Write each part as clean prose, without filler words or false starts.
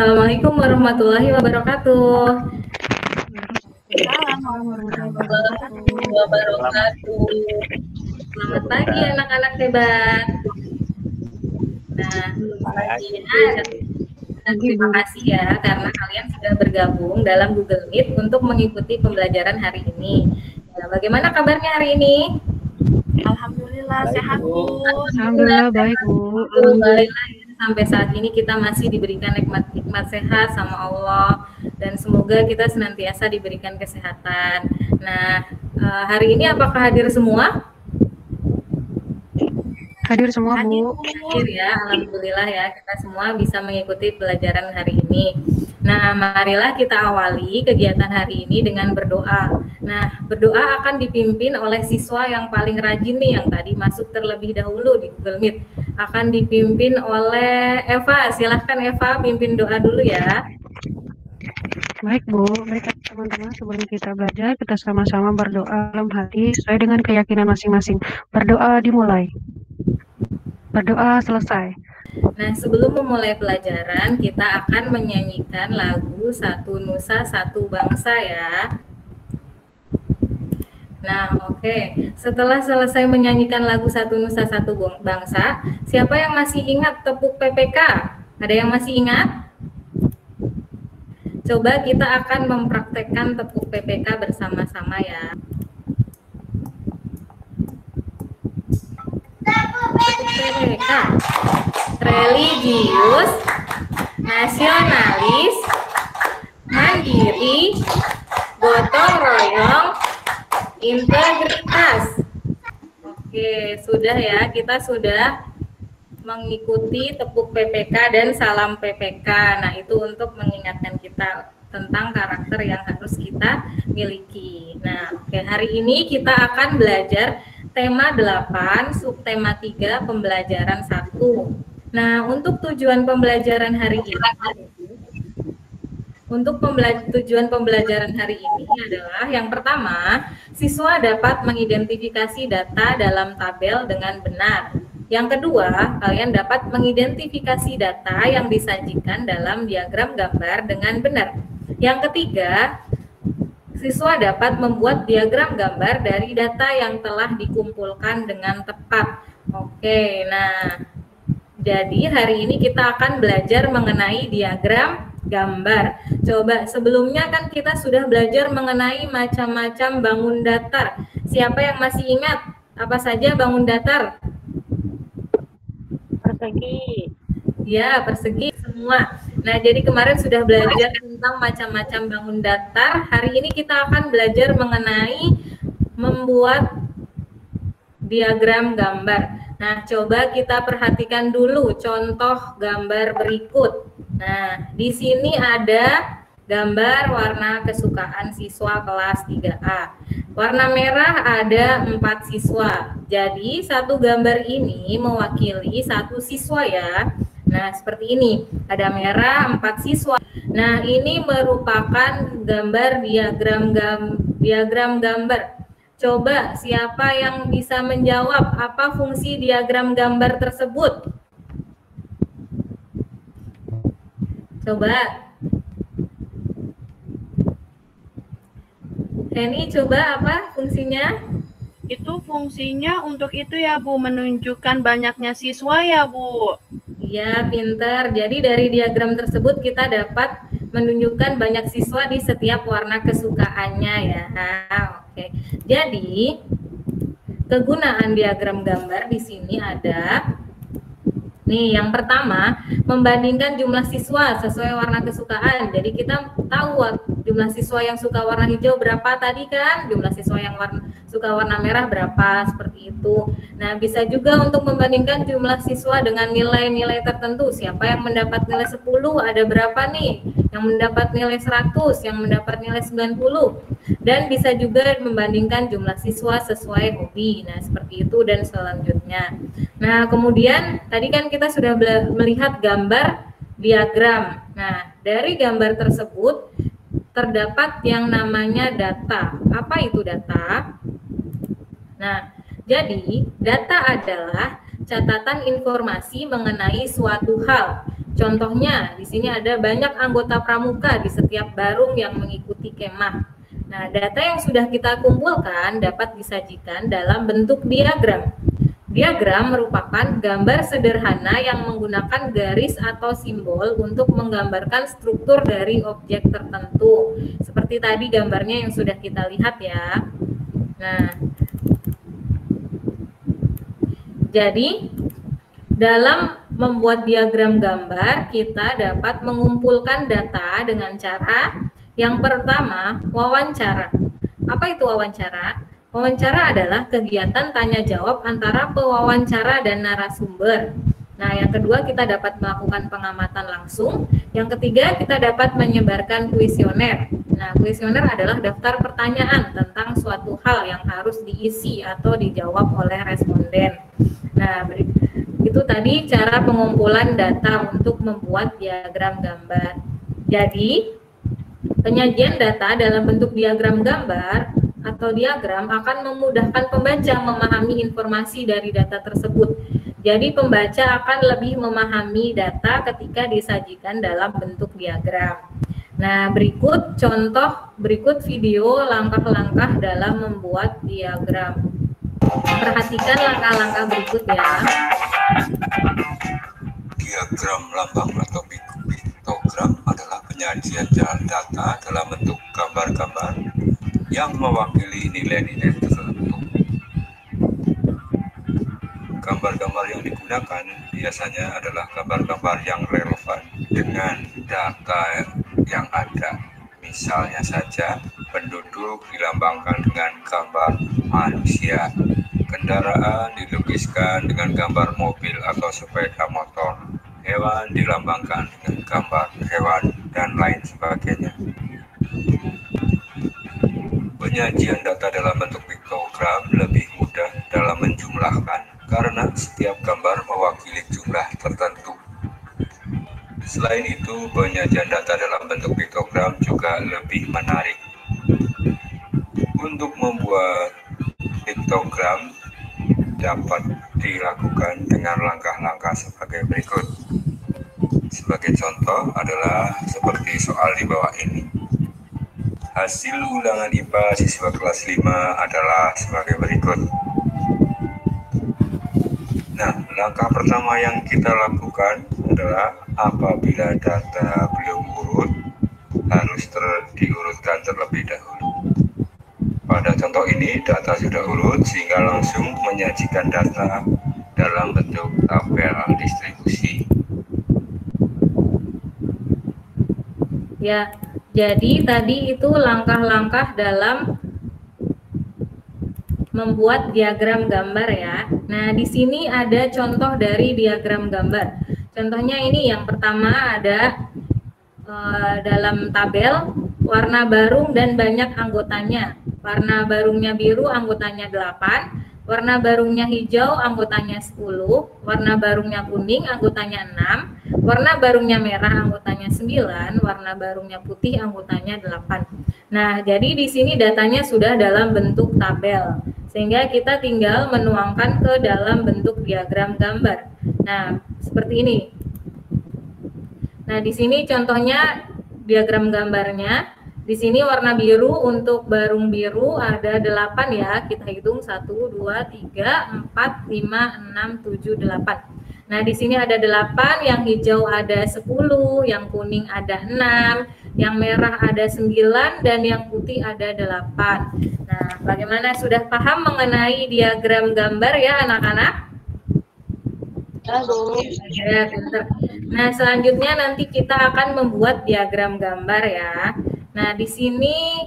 Assalamualaikum warahmatullahi wabarakatuh. Selamat pagi anak-anak hebat. Nah, terima kasih ya karena kalian sudah bergabung dalam Google Meet untuk mengikuti pembelajaran hari ini. Nah, bagaimana kabarnya hari ini? Alhamdulillah sehat, Bu. Alhamdulillah baik, Bu. Alhamdulillah sampai saat ini kita masih diberikan nikmat sehat sama Allah, dan semoga kita senantiasa diberikan kesehatan. Nah, hari ini apakah hadir semua? Hadir semua, Bu. Hadir ya, alhamdulillah ya, kita semua bisa mengikuti pelajaran hari ini. Nah, marilah kita awali kegiatan hari ini dengan berdoa. Nah, berdoa akan dipimpin oleh siswa yang paling rajin nih, yang tadi masuk terlebih dahulu di Google Meet. Akan dipimpin oleh Eva. Silahkan Eva, pimpin doa dulu ya. Baik, Bu. Baik, teman-teman, sebelum kita belajar, kita sama-sama berdoa dalam hati sesuai dengan keyakinan masing-masing. Berdoa dimulai. Berdoa selesai. Nah, sebelum memulai pelajaran, kita akan menyanyikan lagu Satu Nusa Satu Bangsa ya. Nah, oke. Setelah selesai menyanyikan lagu Satu Nusa Satu Bangsa, siapa yang masih ingat tepuk PPK? Ada yang masih ingat? Coba kita akan mempraktekkan tepuk PPK bersama-sama ya. PPK, religius, nasionalis, mandiri, gotong royong, integritas. Oke, sudah ya, kita sudah mengikuti tepuk PPK dan salam PPK. Nah, itu untuk mengingatkan kita tentang karakter yang harus kita miliki. Nah, oke, hari ini kita akan belajar tema 8, subtema 3, pembelajaran 1. Nah, untuk tujuan pembelajaran hari ini, tujuan pembelajaran hari ini adalah yang pertama, siswa dapat mengidentifikasi data dalam tabel dengan benar. Yang kedua, kalian dapat mengidentifikasi data yang disajikan dalam diagram gambar dengan benar. Yang ketiga, siswa dapat membuat diagram gambar dari data yang telah dikumpulkan dengan tepat. Oke, nah, jadi hari ini kita akan belajar mengenai diagram gambar. Coba, sebelumnya kan kita sudah belajar mengenai macam-macam bangun datar. Siapa yang masih ingat apa saja bangun datar? Persegi. Ya, persegi semua. Nah, jadi kemarin sudah belajar tentang macam-macam bangun datar. Hari ini kita akan belajar mengenai membuat diagram gambar. Nah, coba kita perhatikan dulu contoh gambar berikut. Nah, di sini ada gambar warna kesukaan siswa kelas 3A. Warna merah ada 4 siswa. Jadi, satu gambar ini mewakili satu siswa ya. Nah, seperti ini. Ada merah, 4 siswa. Nah, ini merupakan gambar diagram gambar. Coba, siapa yang bisa menjawab apa fungsi diagram gambar tersebut? Coba. Heni, coba apa fungsinya? Itu fungsinya untuk itu ya, Bu, menunjukkan banyaknya siswa ya, Bu. Iya, pintar. Jadi dari diagram tersebut kita dapat menunjukkan banyak siswa di setiap warna kesukaannya ya. Oke. Jadi kegunaan diagram gambar di sini ada nih, yang pertama, membandingkan jumlah siswa sesuai warna kesukaan. Jadi kita tahu jumlah siswa yang suka warna hijau berapa tadi kan, jumlah siswa yang suka warna merah berapa, seperti itu. Nah, bisa juga untuk membandingkan jumlah siswa dengan nilai-nilai tertentu. Siapa yang mendapat nilai 10, ada berapa nih? Yang mendapat nilai 100, yang mendapat nilai 90. Dan bisa juga membandingkan jumlah siswa sesuai hobi. Nah, seperti itu dan selanjutnya. Nah, kemudian tadi kan kita sudah melihat gambar diagram. Nah, dari gambar tersebut terdapat yang namanya data. Apa itu data? Nah, jadi data adalah catatan informasi mengenai suatu hal. Contohnya, di sini ada banyak anggota pramuka di setiap barung yang mengikuti kemah. Nah, data yang sudah kita kumpulkan dapat disajikan dalam bentuk diagram. Diagram merupakan gambar sederhana yang menggunakan garis atau simbol untuk menggambarkan struktur dari objek tertentu. Seperti tadi gambarnya yang sudah kita lihat ya. Nah, jadi dalam membuat diagram gambar, kita dapat mengumpulkan data dengan cara yang pertama, wawancara. Apa itu wawancara? Wawancara adalah kegiatan tanya jawab antara pewawancara dan narasumber. Nah, yang kedua kita dapat melakukan pengamatan langsung. Yang ketiga kita dapat menyebarkan kuesioner. Nah, kuesioner adalah daftar pertanyaan tentang suatu hal yang harus diisi atau dijawab oleh responden. Nah, itu tadi cara pengumpulan data untuk membuat diagram gambar. Jadi, penyajian data dalam bentuk diagram gambar atau diagram akan memudahkan pembaca memahami informasi dari data tersebut. Jadi pembaca akan lebih memahami data ketika disajikan dalam bentuk diagram. Nah, berikut video langkah-langkah dalam membuat diagram. Perhatikan langkah-langkah berikut ya. Diagram lambang atau piktogram adalah penyajian data dalam bentuk gambar-gambar yang mewakili nilai-nilai tertentu. Gambar-gambar yang digunakan biasanya adalah gambar-gambar yang relevan dengan data yang ada. Misalnya saja, penduduk dilambangkan dengan gambar manusia, kendaraan dilukiskan dengan gambar mobil atau sepeda motor, hewan dilambangkan dengan gambar hewan, dan lain sebagainya. Penyajian data dalam bentuk piktogram lebih mudah dalam menjumlahkan karena setiap gambar mewakili jumlah tertentu. Selain itu, penyajian data dalam bentuk piktogram juga lebih menarik. Untuk membuat piktogram dapat dilakukan dengan langkah-langkah sebagai berikut. Sebagai contoh adalah seperti soal di bawah ini. Hasil ulangan IPA siswa kelas 5 adalah sebagai berikut. Nah, langkah pertama yang kita lakukan adalah apabila data belum urut, harus diurutkan terlebih dahulu. Pada contoh ini, data sudah urut sehingga langsung menyajikan data dalam bentuk tabel distribusi. Ya, jadi tadi itu langkah-langkah dalam membuat diagram gambar ya. Nah, di sini ada contoh dari diagram gambar. Contohnya ini yang pertama ada dalam tabel warna barung dan banyak anggotanya. Warna barungnya biru, anggotanya 8. Warna barungnya hijau, anggotanya 10. Warna barungnya kuning, anggotanya 6. Warna barungnya merah, anggotanya 9. Warna barungnya putih, anggotanya 8. Nah, jadi di sini datanya sudah dalam bentuk tabel. Sehingga kita tinggal menuangkan ke dalam bentuk diagram gambar. Nah, seperti ini. Nah, di sini contohnya diagram gambarnya. Di sini warna biru untuk barung biru ada 8 ya. Kita hitung 1, 2, 3, 4, 5, 6, 7, 8. Nah, di sini ada 8, yang hijau ada 10, yang kuning ada 6, yang merah ada 9, dan yang putih ada 8. Nah, bagaimana, sudah paham mengenai diagram gambar ya anak-anak? Ya, pinter. Nah, selanjutnya nanti kita akan membuat diagram gambar ya. Nah, di sini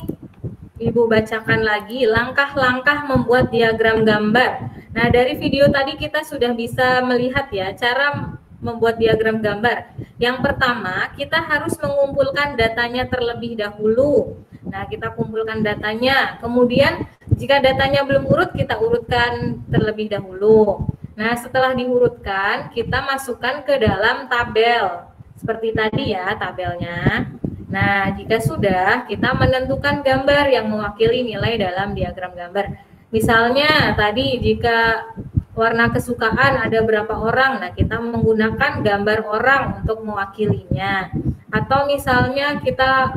Ibu bacakan lagi langkah-langkah membuat diagram gambar. Nah, dari video tadi kita sudah bisa melihat ya cara membuat diagram gambar. Yang pertama, kita harus mengumpulkan datanya terlebih dahulu. Nah, kita kumpulkan datanya. Kemudian, jika datanya belum urut, kita urutkan terlebih dahulu. Nah, setelah diurutkan, kita masukkan ke dalam tabel. Seperti tadi ya tabelnya. Nah, jika sudah, kita menentukan gambar yang mewakili nilai dalam diagram gambar. Misalnya, tadi jika warna kesukaan ada berapa orang. Nah, kita menggunakan gambar orang untuk mewakilinya. Atau misalnya kita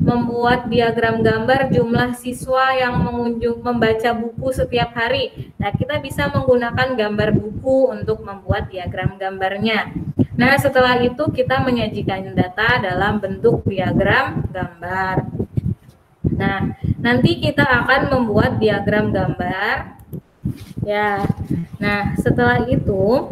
membuat diagram gambar jumlah siswa yang membaca buku setiap hari. Nah, kita bisa menggunakan gambar buku untuk membuat diagram gambarnya. Nah, setelah itu kita menyajikan data dalam bentuk diagram gambar. Nah, nanti kita akan membuat diagram gambar. Ya. Nah, setelah itu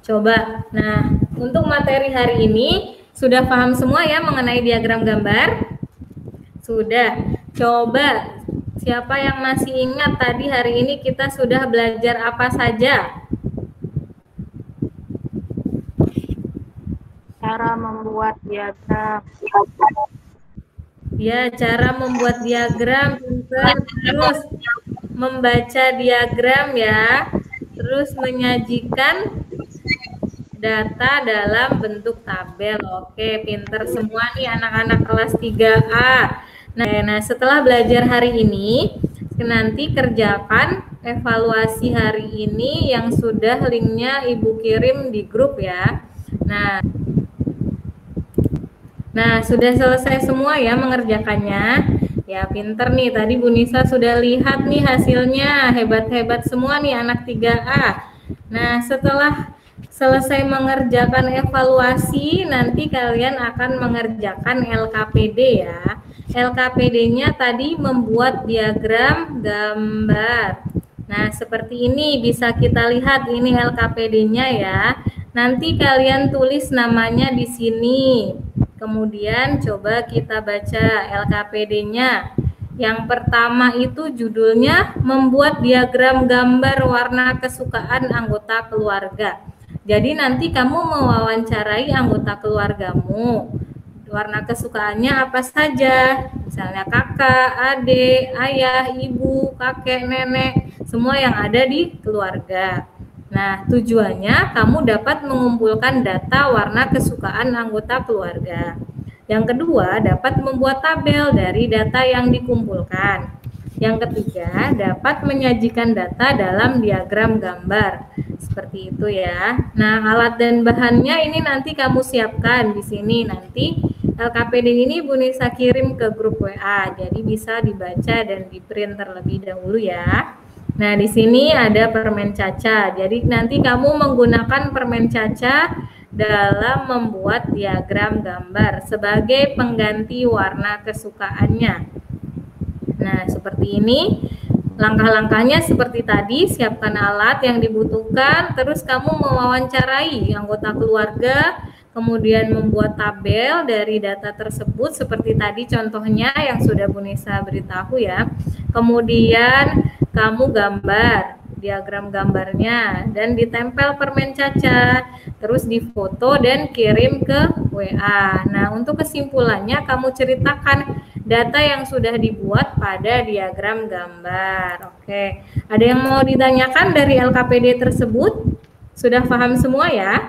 coba. Nah, untuk materi hari ini sudah paham semua ya mengenai diagram gambar? Sudah. Coba siapa yang masih ingat tadi hari ini kita sudah belajar apa saja? Cara membuat diagram. Ya, cara membuat diagram, pinter. Terus membaca diagram ya. Terus menyajikan data dalam bentuk tabel. Oke, pinter semua nih anak-anak kelas 3A. Nah, setelah belajar hari ini, nanti kerjakan evaluasi hari ini yang sudah linknya Ibu kirim di grup ya. Nah, sudah selesai semua ya mengerjakannya. Ya, pinter nih. Tadi Bu Nisa sudah lihat nih hasilnya. Hebat-hebat semua nih anak 3A. Nah, setelah selesai mengerjakan evaluasi, nanti kalian akan mengerjakan LKPD ya. LKPD-nya tadi membuat diagram gambar. Nah, seperti ini bisa kita lihat ini LKPD-nya ya. Nanti kalian tulis namanya di sini. Kemudian coba kita baca LKPD-nya. Yang pertama itu judulnya membuat diagram gambar warna kesukaan anggota keluarga. Jadi nanti kamu mewawancarai anggota keluargamu. Warna kesukaannya apa saja? Misalnya kakak, adik, ayah, ibu, kakek, nenek, semua yang ada di keluarga. Nah, tujuannya kamu dapat mengumpulkan data warna kesukaan anggota keluarga. Yang kedua, dapat membuat tabel dari data yang dikumpulkan. Yang ketiga, dapat menyajikan data dalam diagram gambar. Seperti itu ya. Nah, alat dan bahannya ini nanti kamu siapkan di sini. Nanti LKPD ini Bu Nisa kirim ke grup WA. Jadi bisa dibaca dan di-print terlebih dahulu ya. Nah, di sini ada permen caca. Jadi nanti kamu menggunakan permen caca dalam membuat diagram gambar sebagai pengganti warna kesukaannya. Nah, seperti ini. Langkah-langkahnya seperti tadi, siapkan alat yang dibutuhkan, terus kamu mewawancarai anggota keluarga, kemudian membuat tabel dari data tersebut seperti tadi contohnya yang sudah Bu Nisa beritahu ya. Kemudian kamu gambar diagram gambarnya dan ditempel permen caca, terus difoto dan kirim ke WA. Nah, untuk kesimpulannya kamu ceritakan data yang sudah dibuat pada diagram gambar. Oke, ada yang mau ditanyakan dari LKPD tersebut? Sudah paham semua ya?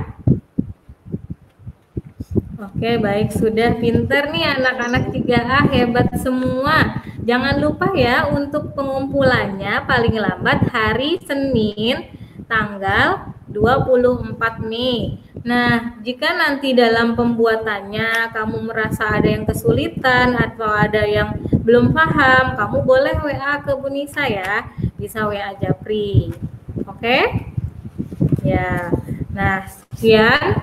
Oke, baik, sudah pinter nih anak-anak 3A, hebat semua. Jangan lupa ya untuk pengumpulannya paling lambat hari Senin tanggal 24 Mei. Nah, jika nanti dalam pembuatannya kamu merasa ada yang kesulitan atau ada yang belum paham, kamu boleh WA ke Bu Nisa ya. Bisa WA Japri. Oke? Ya. Nah, sekian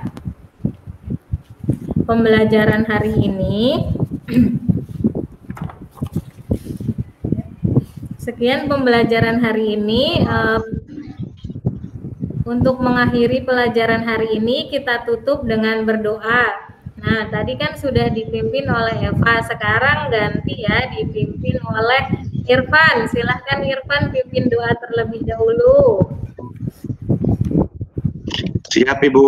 pembelajaran hari ini. Sekian pembelajaran hari ini. Untuk mengakhiri pelajaran hari ini, kita tutup dengan berdoa. Nah, tadi kan sudah dipimpin oleh Eva, sekarang ganti ya, dipimpin oleh Irfan. Silahkan Irfan pimpin doa terlebih dahulu. Siap Ibu.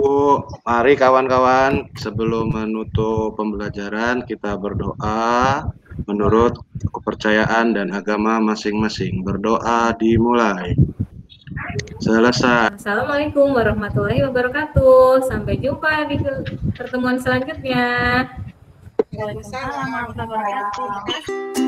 Mari kawan-kawan, sebelum menutup pembelajaran kita berdoa menurut kepercayaan dan agama masing-masing. Berdoa dimulai. Selesai. Assalamualaikum warahmatullahi wabarakatuh. Sampai jumpa di pertemuan selanjutnya. Waalaikumsalam warahmatullahi wabarakatuh.